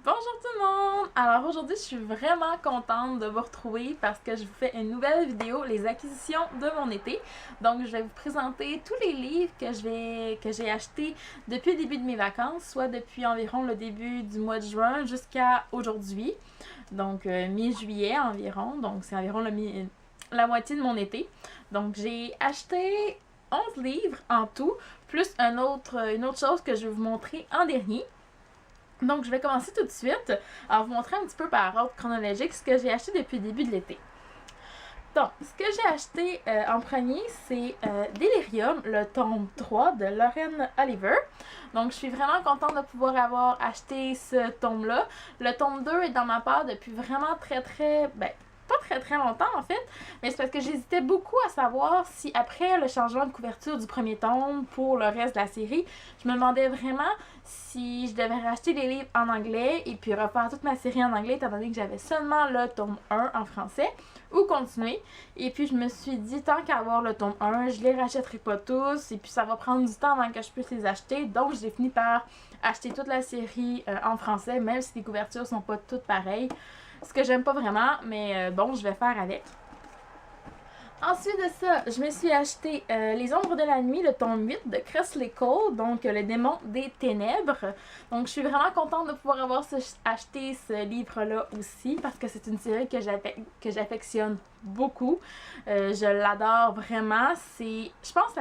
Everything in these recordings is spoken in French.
Bonjour tout le monde! Alors aujourd'hui, je suis vraiment contente de vous retrouver parce que je vous fais une nouvelle vidéo, les acquisitions de mon été. Donc je vais vous présenter tous les livres que j'ai achetés depuis le début de mes vacances, soit depuis environ le début du mois de juin jusqu'à aujourd'hui. Donc mi-juillet environ, donc c'est environ la moitié de mon été. Donc j'ai acheté 11 livres en tout, plus une autre chose que je vais vous montrer en dernier. Donc, je vais commencer tout de suite à vous montrer un petit peu par ordre chronologique ce que j'ai acheté depuis le début de l'été. Donc, ce que j'ai acheté en premier, c'est Delirium, le tome 3 de Lauren Oliver. Donc, je suis vraiment contente de pouvoir avoir acheté ce tome-là. Le tome 2 est dans ma part depuis vraiment pas très longtemps en fait, mais c'est parce que j'hésitais beaucoup à savoir si après le changement de couverture du premier tome pour le reste de la série, je me demandais vraiment si je devais racheter les livres en anglais et puis refaire toute ma série en anglais étant donné que j'avais seulement le tome 1 en français ou continuer. Et puis je me suis dit tant qu'à avoir le tome 1, je les rachèterai pas tous et puis ça va prendre du temps avant que je puisse les acheter, donc j'ai fini par acheter toute la série en français même si les couvertures sont pas toutes pareilles. Ce que j'aime pas vraiment, mais bon, je vais faire avec. Ensuite de ça, je me suis acheté Les Ombres de la Nuit, le tome 8 de Kresley Cole, donc Le Démon des Ténèbres. Donc je suis vraiment contente de pouvoir avoir acheté ce livre-là aussi, parce que c'est une série que j'affectionne beaucoup. Je l'adore vraiment. Je pense,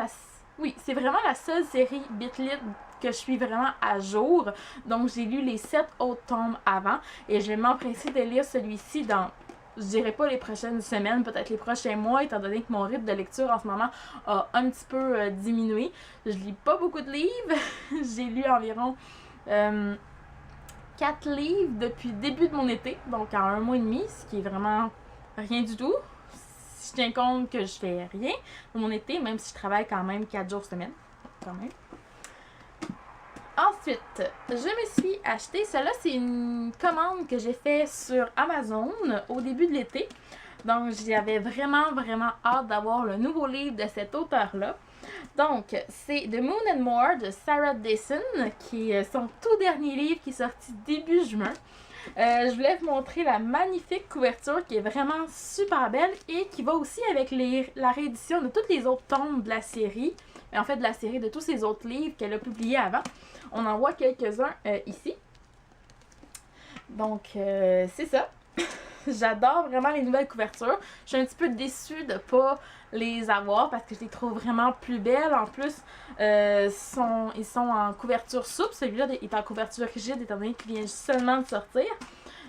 c'est vraiment la seule série Bitlit que je suis vraiment à jour. Donc j'ai lu les 7 autres tomes avant et je vais m'empresser de lire celui-ci dans, je dirais pas les prochaines semaines, peut-être les prochains mois, étant donné que mon rythme de lecture en ce moment a un petit peu diminué. Je lis pas beaucoup de livres. J'ai lu environ 4 livres depuis le début de mon été, donc en un mois et demi, ce qui est vraiment rien du tout. Si je tiens compte que je fais rien de mon été, même si je travaille quand même 4 jours semaine, quand même. Ensuite, je me suis acheté, celle-là c'est une commande que j'ai fait sur Amazon au début de l'été. Donc j'avais vraiment hâte d'avoir le nouveau livre de cet auteur-là. Donc c'est The Moon and More de Sarah Dessen, qui est son tout dernier livre qui est sorti début juin. Je voulais vous montrer la magnifique couverture qui est vraiment super belle et qui va aussi avec la réédition de tous les autres tomes de la série. Mais en fait de la série de tous ces autres livres qu'elle a publiés avant. On en voit quelques-uns ici. Donc c'est ça. J'adore vraiment les nouvelles couvertures. Je suis un petit peu déçue de ne pas les avoir parce que je les trouve vraiment plus belles. En plus, ils sont en couverture souple. Celui-là est en couverture rigide étant donné qu'il vient seulement de sortir.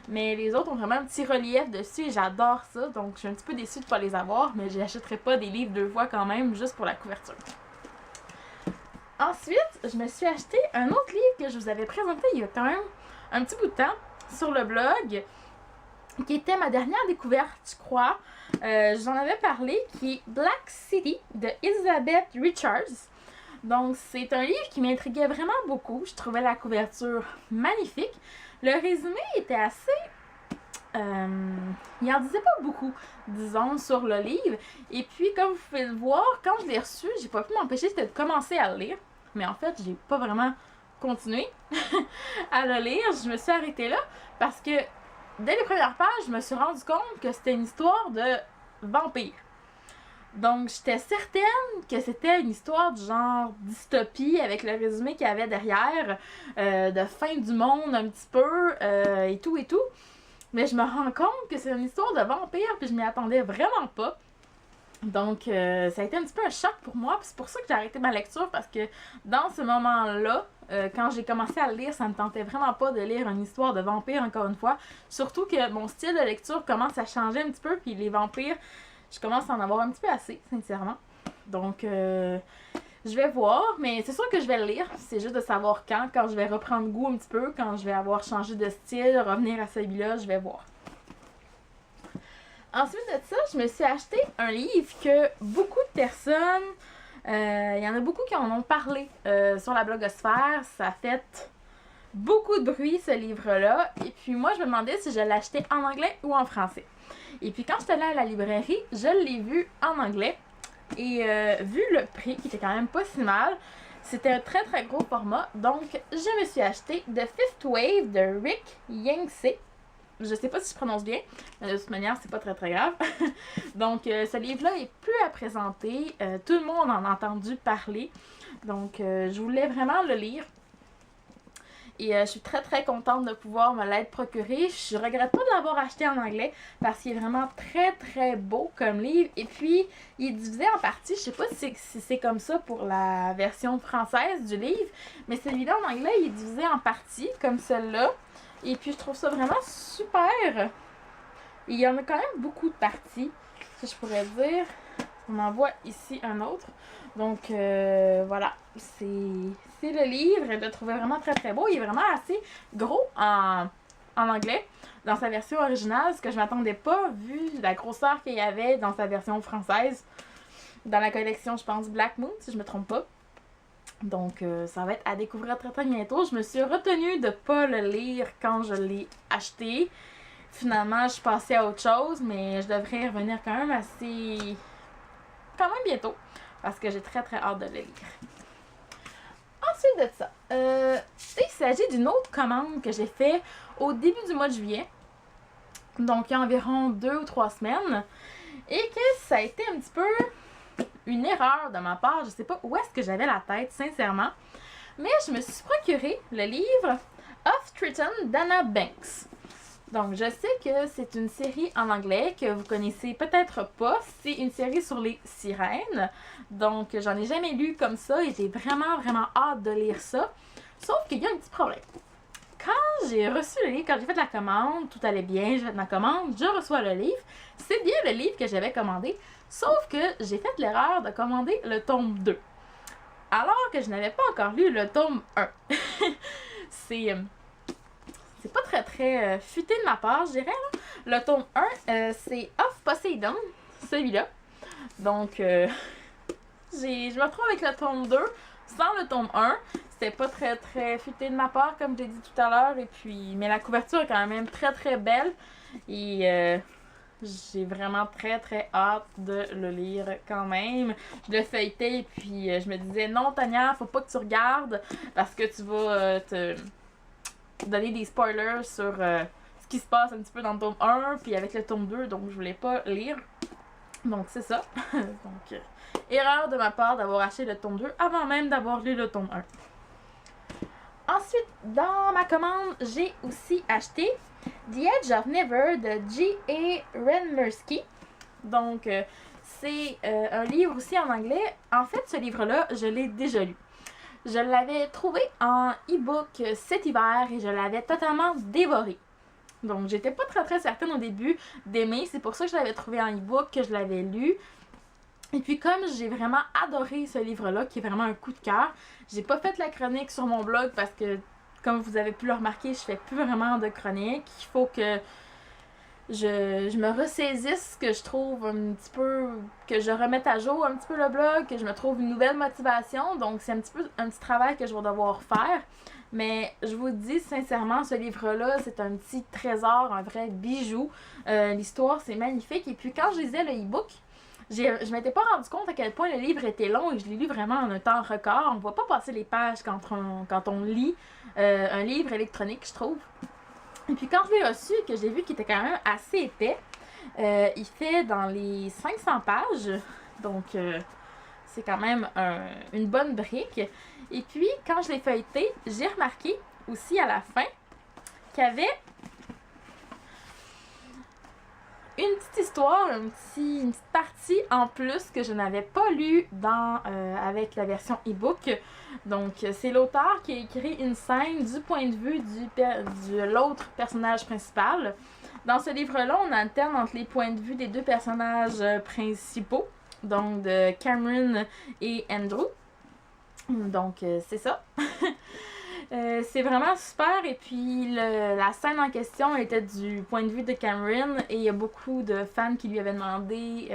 Mais les autres ont vraiment un petit relief dessus et j'adore ça. Donc je suis un petit peu déçue de ne pas les avoir, mais je n'achèterai pas des livres 2 fois quand même juste pour la couverture. Ensuite, je me suis acheté un autre livre que je vous avais présenté il y a quand même un petit bout de temps sur le blog, qui était ma dernière découverte, je crois. J'en avais parlé, qui est Black City de Elizabeth Richards. Donc, c'est un livre qui m'intriguait vraiment beaucoup. Je trouvais la couverture magnifique. Le résumé était assez... il en disait pas beaucoup, disons, sur le livre. Et puis, comme vous pouvez le voir, quand je l'ai reçu, j'ai pas pu m'empêcher de commencer à le lire. Mais en fait, j'ai pas vraiment continué à le lire. Je me suis arrêtée là parce que dès les premières pages, je me suis rendu compte que c'était une histoire de vampire. Donc, j'étais certaine que c'était une histoire du genre dystopie avec le résumé qu'il y avait derrière, de fin du monde un petit peu, et tout. Mais je me rends compte que c'est une histoire de vampire, puis je m'y attendais vraiment pas. Donc, ça a été un petit peu un choc pour moi, puis c'est pour ça que j'ai arrêté ma lecture, parce que dans ce moment-là, quand j'ai commencé à le lire, ça me tentait vraiment pas de lire une histoire de vampire encore une fois. Surtout que mon style de lecture commence à changer un petit peu, puis les vampires, je commence à en avoir un petit peu assez, sincèrement. Donc, je vais voir, mais c'est sûr que je vais le lire. C'est juste de savoir quand je vais reprendre goût un petit peu, quand je vais avoir changé de style, revenir à celui-là, je vais voir. Ensuite de ça, je me suis acheté un livre que beaucoup de personnes, il y en a beaucoup qui en ont parlé sur la blogosphère. Ça a fait beaucoup de bruit ce livre-là. Et puis moi, je me demandais si je l'achetais en anglais ou en français. Et puis quand j'étais allée à la librairie, je l'ai vu en anglais. Et vu le prix, qui était quand même pas si mal, C'était un très très gros format, donc je me suis acheté The Fifth Wave de Rick Yancey. Je sais pas si je prononce bien, mais de toute manière, c'est pas très très grave. Donc, ce livre-là est plus à présenter. Tout le monde en a entendu parler. Donc, je voulais vraiment le lire. Et je suis très très contente de pouvoir me l'être procuré. Je regrette pas de l'avoir acheté en anglais parce qu'il est vraiment très très beau comme livre. Et puis, il est divisé en parties. Je sais pas si c'est comme ça pour la version française du livre, mais celui-là en anglais, il est divisé en parties comme celle-là. Et puis, je trouve ça vraiment super. Et il y en a quand même beaucoup de parties, si je pourrais dire. On en voit ici un autre. Donc, voilà. C'est le livre. Je le trouvais vraiment très, très beau. Il est vraiment assez gros en anglais. Dans sa version originale, ce que je m'attendais pas, vu la grosseur qu'il y avait dans sa version française. Dans la collection, je pense, Black Moon, si je me trompe pas. Donc, ça va être à découvrir très très bientôt. Je me suis retenue de pas le lire quand je l'ai acheté. Finalement, je suis passée à autre chose, mais je devrais y revenir quand même quand même bientôt, parce que j'ai très très hâte de le lire. Ensuite de ça, il s'agit d'une autre commande que j'ai fait au début du mois de juillet. Donc, il y a environ 2 ou 3 semaines. Et que ça a été un petit peu une erreur de ma part. Je sais pas où est-ce que j'avais la tête, sincèrement. Mais je me suis procuré le livre Off Triton d'Anna Banks. Donc, je sais que c'est une série en anglais que vous connaissez peut-être pas. C'est une série sur les sirènes. Donc, j'en ai jamais lu comme ça et j'ai vraiment, vraiment hâte de lire ça. Sauf qu'il y a un petit problème. Quand j'ai reçu le livre, quand j'ai fait la commande, tout allait bien, j'ai fait ma commande, je reçois le livre. C'est bien le livre que j'avais commandé, sauf que j'ai fait l'erreur de commander le tome 2. Alors que je n'avais pas encore lu le tome 1. C'est pas très très futé de ma part, je dirais. Là. Le tome 1, c'est Off Poseidon, celui-là. Donc, je me retrouve avec le tome 2 sans le tome 1. C'était pas très très futé de ma part, comme j'ai dit tout à l'heure. Mais la couverture est quand même très très belle. Et j'ai vraiment très très hâte de le lire quand même. Je le feuilletais et puis je me disais non Tania, faut pas que tu regardes parce que tu vas te donner des spoilers sur ce qui se passe un petit peu dans le tome 1 puis avec le tome 2, donc je voulais pas lire. Donc c'est ça. Donc erreur de ma part d'avoir acheté le tome 2 avant même d'avoir lu le tome 1. Ensuite, dans ma commande, j'ai aussi acheté The Edge of Never de J.A. Renmersky. Donc, c'est un livre aussi en anglais. En fait, ce livre-là, je l'ai déjà lu. Je l'avais trouvé en e-book cet hiver et je l'avais totalement dévoré. Donc, j'étais pas très très certaine au début d'aimer. C'est pour ça que je l'avais trouvé en e-book, que je l'avais lu. Et puis comme j'ai vraiment adoré ce livre-là, qui est vraiment un coup de cœur, j'ai pas fait la chronique sur mon blog parce que, comme vous avez pu le remarquer, je fais plus vraiment de chronique. Il faut que je me ressaisisse, que je trouve un petit peu, que je remette à jour un petit peu le blog, que je me trouve une nouvelle motivation. Donc c'est un petit travail que je vais devoir faire. Mais je vous dis sincèrement, ce livre-là, c'est un petit trésor, un vrai bijou. L'histoire, c'est magnifique. Et puis quand je lisais le e-book, je m'étais pas rendu compte à quel point le livre était long et je l'ai lu vraiment en un temps record. On ne voit pas passer les pages quand on lit un livre électronique, je trouve. Et puis quand je l'ai reçu et que j'ai vu qu'il était quand même assez épais, il fait dans les 500 pages. Donc c'est quand même une bonne brique. Et puis quand je l'ai feuilleté, j'ai remarqué aussi à la fin qu'il y avait une petite histoire, une petite partie en plus que je n'avais pas lu avec la version e-book. Donc, c'est l'auteur qui a écrit une scène du point de vue de l'autre personnage principal. Dans ce livre-là, on alterne entre les points de vue des deux personnages principaux, donc de Cameron et Andrew. Donc, c'est ça. C'est vraiment super et puis la scène en question était du point de vue de Cameron et il y a beaucoup de fans qui lui avaient demandé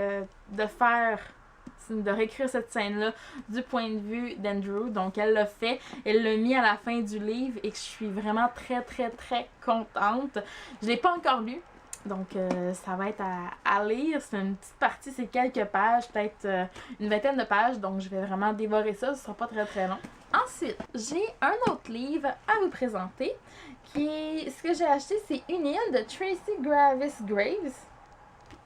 de réécrire cette scène-là du point de vue d'Andrew. Donc elle l'a fait, elle l'a mis à la fin du livre et je suis vraiment très très très contente. Je l'ai pas encore lu. Donc, ça va être à lire. C'est une petite partie, c'est quelques pages, peut-être une vingtaine de pages. Donc, je vais vraiment dévorer ça. Ce sera pas très très long. Ensuite, j'ai un autre livre à vous présenter. Ce que j'ai acheté, c'est Une île de Tracy Gravis Graves.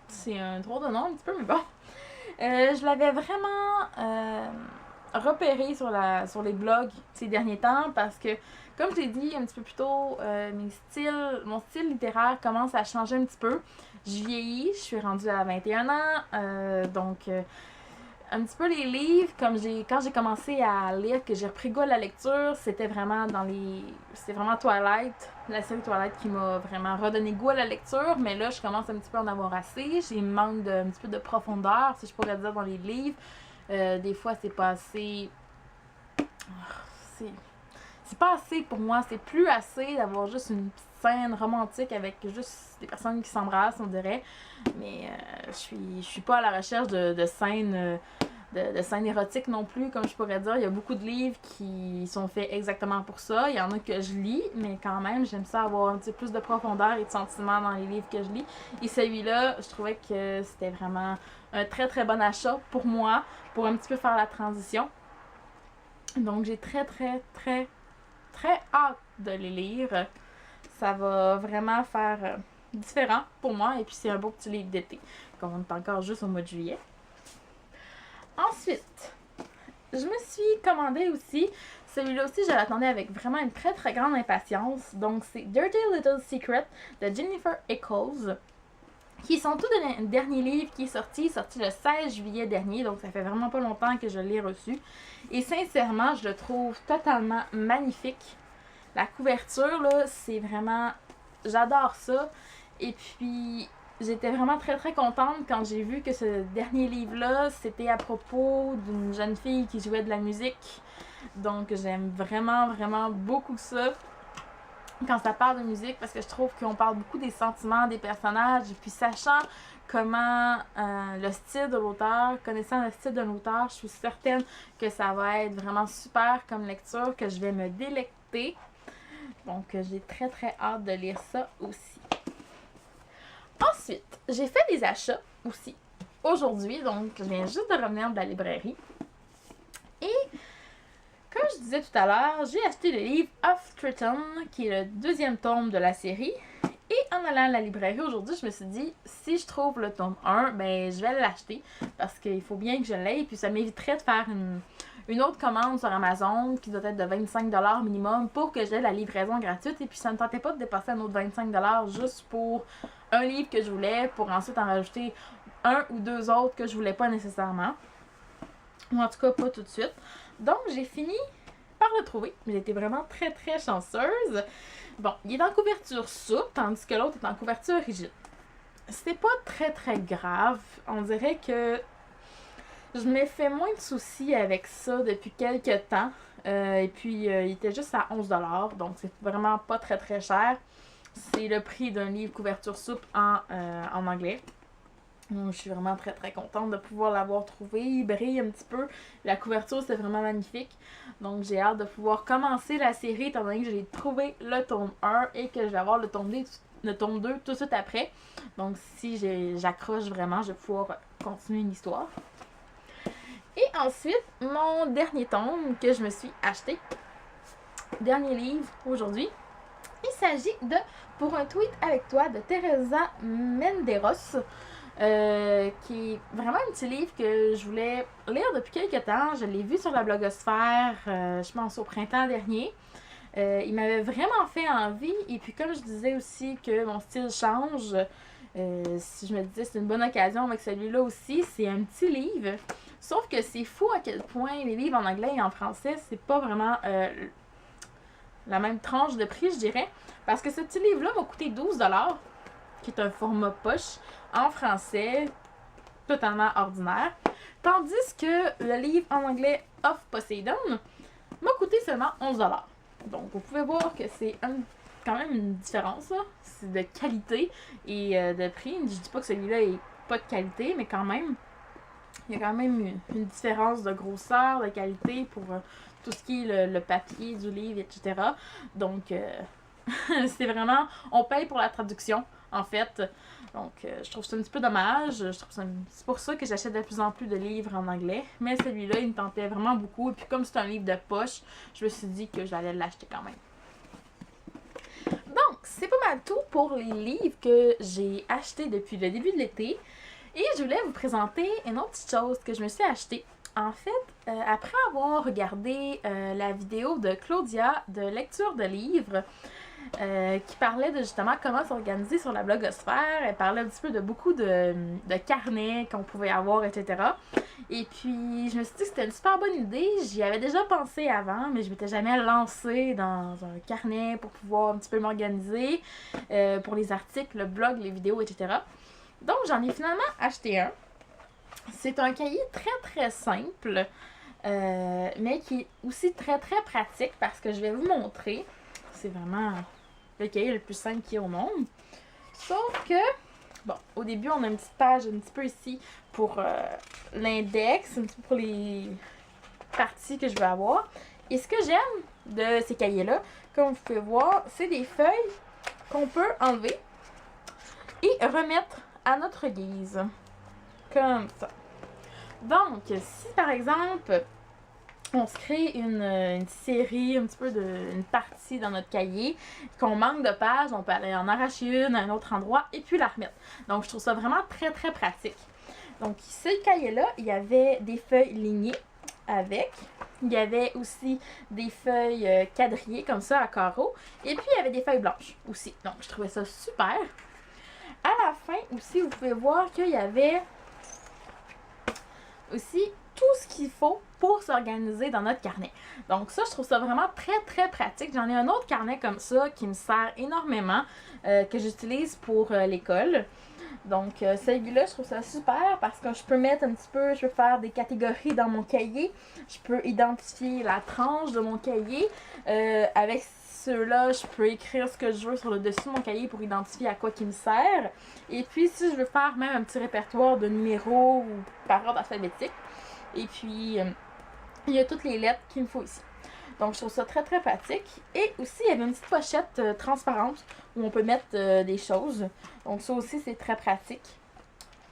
C'est un drôle de nom un petit peu, mais bon. Je l'avais vraiment repéré sur les blogs ces derniers temps parce que, comme je l'ai dit un petit peu plus tôt, mon style littéraire commence à changer un petit peu. Je vieillis, je suis rendue à 21 ans, donc un petit peu les livres, quand j'ai commencé à lire, que j'ai repris goût à la lecture, c'était vraiment Twilight, la série Twilight qui m'a vraiment redonné goût à la lecture, mais là je commence un petit peu à en avoir assez, j'ai manque un petit peu de profondeur, si je pourrais dire, dans les livres. Des fois c'est pas assez... C'est pas assez pour moi, c'est plus assez d'avoir juste une petite scène romantique avec juste des personnes qui s'embrassent, on dirait. Mais je suis pas à la recherche de scènes de scènes érotiques non plus, comme je pourrais dire. Il y a beaucoup de livres qui sont faits exactement pour ça. Il y en a que je lis, mais quand même, j'aime ça avoir un petit peu plus de profondeur et de sentiments dans les livres que je lis. Et celui-là, je trouvais que c'était vraiment un très très bon achat pour moi, pour un petit peu faire la transition. Donc j'ai très très très très hâte de les lire. Ça va vraiment faire différent pour moi. Et puis c'est un beau petit livre d'été, comme on est encore juste au mois de juillet. Ensuite, je me suis commandé aussi, celui-là aussi je l'attendais avec vraiment une très très grande impatience. Donc c'est Dirty Little Secret de Jennifer Eccles, qui est son tout dernier livre qui est sorti le 16 juillet dernier, donc ça fait vraiment pas longtemps que je l'ai reçu. Et sincèrement, je le trouve totalement magnifique. La couverture, là, c'est vraiment... J'adore ça. Et puis, j'étais vraiment très très contente quand j'ai vu que ce dernier livre-là, c'était à propos d'une jeune fille qui jouait de la musique. Donc, j'aime vraiment vraiment beaucoup ça quand ça parle de musique, parce que je trouve qu'on parle beaucoup des sentiments des personnages, et puis sachant comment le style de l'auteur, connaissant le style de l'auteur, je suis certaine que ça va être vraiment super comme lecture, que je vais me délecter. Donc j'ai très très hâte de lire ça aussi. Ensuite, j'ai fait des achats aussi aujourd'hui, donc je viens juste de revenir de la librairie. Et comme je disais tout à l'heure, j'ai acheté le livre Off Triton, qui est le deuxième tome de la série. Et en allant à la librairie aujourd'hui, je me suis dit, si je trouve le tome 1, ben je vais l'acheter. Parce qu'il faut bien que je l'aie. Puis ça m'éviterait de faire une autre commande sur Amazon, qui doit être de 25$ minimum, pour que j'aie la livraison gratuite. Et puis ça ne me tentait pas de dépasser un autre 25$ juste pour un livre que je voulais, pour ensuite en rajouter un ou deux autres que je voulais pas nécessairement. Ou en tout cas pas tout de suite. Donc j'ai fini par le trouver. J'ai été vraiment très très chanceuse. Bon, il est en couverture souple, tandis que l'autre est en couverture rigide. C'est pas très très grave. On dirait que je me fais moins de soucis avec ça depuis quelques temps. Et puis il était juste à 11$, donc c'est vraiment pas très très cher. C'est le prix d'un livre couverture souple en anglais. Donc, je suis vraiment très très contente de pouvoir l'avoir trouvé. Il brille un petit peu. La couverture, c'est vraiment magnifique. Donc, j'ai hâte de pouvoir commencer la série étant donné que j'ai trouvé le tome 1 et que je vais avoir le tome 2 tout de suite après. Donc, si j'accroche vraiment, je vais pouvoir continuer une histoire. Et ensuite, mon dernier tome que je me suis acheté. Dernier livre aujourd'hui. Il s'agit de Pour un tweet avec toi de Teresa Menderos. Qui est vraiment un petit livre que je voulais lire depuis quelques temps. Je l'ai vu sur la blogosphère, je pense au printemps dernier. Il m'avait vraiment fait envie. Et puis comme je disais aussi que mon style change, si je me disais c'est une bonne occasion avec celui-là aussi, c'est un petit livre. Sauf que c'est fou à quel point les livres en anglais et en français, c'est pas vraiment la même tranche de prix, je dirais. Parce que ce petit livre-là m'a coûté 12$, qui est un format poche, en français, totalement ordinaire. Tandis que le livre en anglais Off Poseidon m'a coûté seulement 11$. Donc, vous pouvez voir que c'est quand même une différence, là. C'est de qualité et de prix. Je dis pas que celui-là est pas de qualité, mais quand même, il y a quand même une différence de grosseur, de qualité pour tout ce qui est le papier du livre, etc. Donc, c'est vraiment, on paye pour la traduction en fait. Donc, je trouve ça un petit peu dommage. C'est pour ça que j'achète de plus en plus de livres en anglais. Mais celui-là, il me tentait vraiment beaucoup. Et puis, comme c'est un livre de poche, je me suis dit que j'allais l'acheter quand même. Donc, c'est pas mal tout pour les livres que j'ai achetés depuis le début de l'été. Et je voulais vous présenter une autre petite chose que je me suis achetée. En fait, après avoir regardé la vidéo de Claudia de lecture de livres, qui parlait de justement comment s'organiser sur la blogosphère. Elle parlait un petit peu de beaucoup de carnets qu'on pouvait avoir, etc. Et puis, je me suis dit que c'était une super bonne idée. J'y avais déjà pensé avant, mais je m'étais jamais lancée dans un carnet pour pouvoir un petit peu m'organiser pour les articles, le blog, les vidéos, etc. Donc, j'en ai finalement acheté un. C'est un cahier très simple, mais qui est aussi très pratique parce que je vais vous montrer. C'est vraiment le cahier le plus simple qu'il y a au monde. Sauf que, bon, au début, on a une petite page un petit peu ici pour l'index, un petit peu pour les parties que je veux avoir. Et ce que j'aime de ces cahiers-là, comme vous pouvez voir, c'est des feuilles qu'on peut enlever et remettre à notre guise. Comme ça. Donc, si par exemple, on se crée une série, un petit peu une partie dans notre cahier, qu'on manque de pages, on peut aller en arracher une à un autre endroit et puis la remettre. Donc, je trouve ça vraiment très pratique. Donc, ce cahier-là, il y avait des feuilles lignées avec. Il y avait aussi des feuilles quadrillées comme ça à carreaux. Et puis, il y avait des feuilles blanches aussi. Donc, je trouvais ça super. À la fin aussi, vous pouvez voir qu'il y avait aussi tout ce qu'il faut pour s'organiser dans notre carnet. Donc ça, je trouve ça vraiment très pratique. J'en ai un autre carnet comme ça qui me sert énormément, que j'utilise pour l'école. Donc celui-là, je trouve ça super parce que je peux mettre un petit peu, je peux faire des catégories dans mon cahier. Je peux identifier la tranche de mon cahier. Avec ceux-là, je peux écrire ce que je veux sur le dessus de mon cahier pour identifier à quoi il me sert. Et puis, si je veux faire même un petit répertoire de numéros ou par ordre alphabétique. Et puis, il y a toutes les lettres qu'il me faut ici. Donc, je trouve ça très pratique. Et aussi, il y avait une petite pochette transparente où on peut mettre des choses. Donc, ça aussi, c'est très pratique.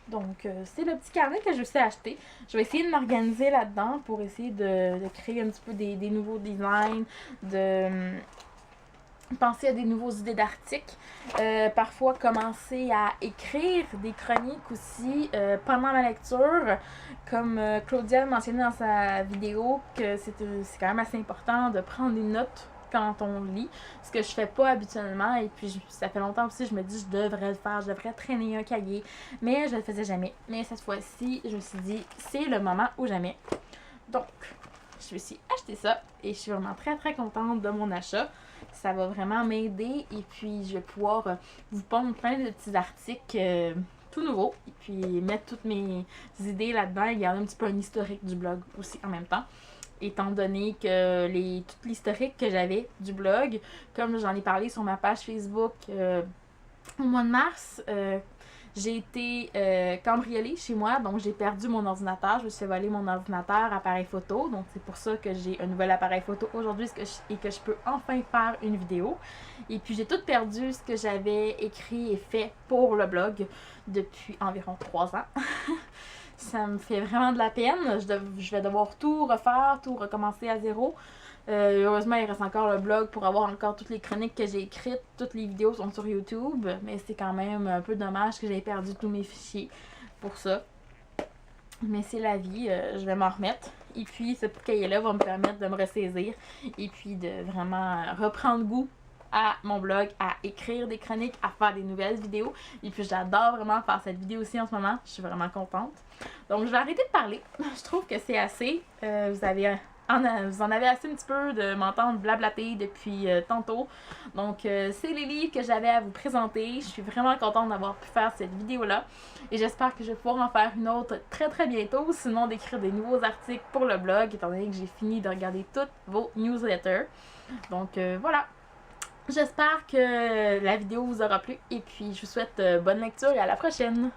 Donc, c'est le petit carnet que je sais acheter. Je vais essayer de m'organiser là-dedans pour essayer de créer un petit peu des nouveaux designs, de penser à des nouvelles idées d'articles. Parfois, commencer à écrire des chroniques aussi pendant ma lecture. Comme Claudia mentionnait dans sa vidéo, que c'est quand même assez important de prendre des notes quand on lit, ce que je fais pas habituellement. Et puis, ça fait longtemps aussi, je me dis, je devrais le faire, je devrais traîner un cahier. Mais je le faisais jamais. Mais cette fois-ci, je me suis dit, c'est le moment ou jamais. Donc, je me suis acheté ça et je suis vraiment très contente de mon achat. Ça va vraiment m'aider et puis je vais pouvoir vous pondre plein de petits articles tout nouveaux et puis mettre toutes mes idées là-dedans et garder un petit peu un historique du blog aussi en même temps. Étant donné que tout l'historique que j'avais du blog, comme j'en ai parlé sur ma page Facebook au mois de mars, j'ai été cambriolée chez moi, donc j'ai perdu mon ordinateur. Je me suis fait voler mon ordinateur, appareil photo. Donc c'est pour ça que j'ai un nouvel appareil photo aujourd'hui et que je peux enfin faire une vidéo. Et puis j'ai tout perdu ce que j'avais écrit et fait pour le blog depuis environ 3 ans. Ça me fait vraiment de la peine. Je vais devoir tout refaire, tout recommencer à zéro. Heureusement, il reste encore le blog pour avoir encore toutes les chroniques que j'ai écrites. Toutes les vidéos sont sur YouTube, mais c'est quand même un peu dommage que j'ai perdu tous mes fichiers pour ça. Mais c'est la vie, je vais m'en remettre. Et puis, ce petit cahier-là va me permettre de me ressaisir et puis de vraiment reprendre goût à mon blog, à écrire des chroniques, à faire des nouvelles vidéos. Et puis, j'adore vraiment faire cette vidéo aussi en ce moment. Je suis vraiment contente. Donc, je vais arrêter de parler. Je trouve que c'est assez. Vous en avez assez un petit peu de m'entendre blablater depuis tantôt. Donc, c'est les livres que j'avais à vous présenter. Je suis vraiment contente d'avoir pu faire cette vidéo-là. Et j'espère que je vais pouvoir en faire une autre très bientôt. Sinon, d'écrire des nouveaux articles pour le blog, étant donné que j'ai fini de regarder toutes vos newsletters. Donc, voilà. J'espère que la vidéo vous aura plu. Et puis, je vous souhaite bonne lecture et à la prochaine!